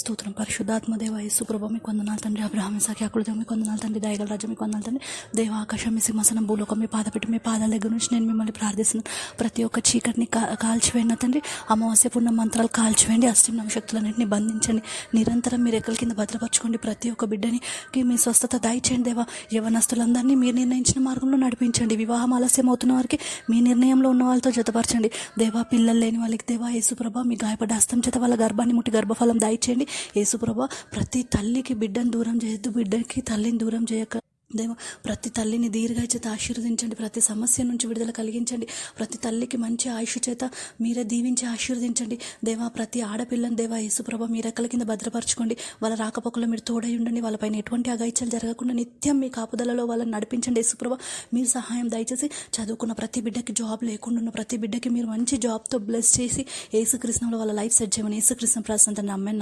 స్తోత్రం పరిశుద్ధాత్మ దేవ యేసు ప్రభా మీకు వందనాలు తండ్రి. అబ్రహాం ఇస్సాకు యాకోబుల మీకు వందనాలు తండ్రి. దయగల రాజు మీకు వందనాలు తండ్రి. దేవ ఆకాశం మీ సింహాసనం భూలోకం మీ పాదపెట్టి మీ పాదాల దగ్గర నుంచి నేను మిమ్మల్ని ప్రార్థిస్తున్నాను. ప్రతి ఒక్క చీకటిని కాల్చివేయండి తండ్రి. అమావాస్య పూర్ణ మంత్రాలు కాల్చివేయండి. అష్టం నవశక్తులన్నింటినీ బంధించండి. నిరంతరం మీరు రెక్కల కింద భద్రపరచుకోండి. ప్రతి ఒక్క బిడ్డనికి మీ స్వస్థత దయచేయండి దేవా. యవనస్తులందరినీ మీరు నిర్ణయించిన మార్గంలో నడిపించండి. వివాహం ఆలస్యం అవుతున్న వారికి మీ నిర్ణయంలో ఉన్న వాళ్ళతో జతపరచండి దేవా. పిల్లలు లేని వాళ్ళకి దేవా యేసు ప్రభా మీ గాయపడ్డ హస్తం చేత వాళ్ళ గర్భాన్ని ముట్టి గర్భఫలం దయచేయండి యేసు ప్రభా. ప్రతి తల్లికి బిడ్డను దూరం చేయొద్దు, బిడ్డకి తల్లిని దూరం చేయక దేవ. ప్రతి తల్లిని దీర్ఘ చేత ఆశీర్వదించండి. ప్రతి సమస్య నుంచి విడుదల కలిగించండి. ప్రతి తల్లికి మంచి ఆయుష్ చేత మీరే దీవించి ఆశీర్వదించండి దేవా. ప్రతి ఆడపిల్లని దేవా యేసుప్రభ మీ రెక్కల కింద భద్రపరచుకోండి. వాళ్ళ రాకపోకలో మీరు తోడై ఉండండి. వాళ్ళపైన ఎటువంటి అగాయిత్యాలు జరగకుండా నిత్యం మీ కాపుదలలో వాళ్ళని నడిపించండి యేసుప్రభ. మీరు సహాయం దయచేసి చదువుకున్న ప్రతి బిడ్డకి జాబ్ లేకుండా ఉన్న ప్రతి బిడ్డకి మీరు మంచి జాబ్తో బ్లెస్ చేసి యేసుకృష్ణంలో వాళ్ళ లైఫ్ సెట్ చేయమని యేసుకృష్ణ ప్రశ్న నమ్మని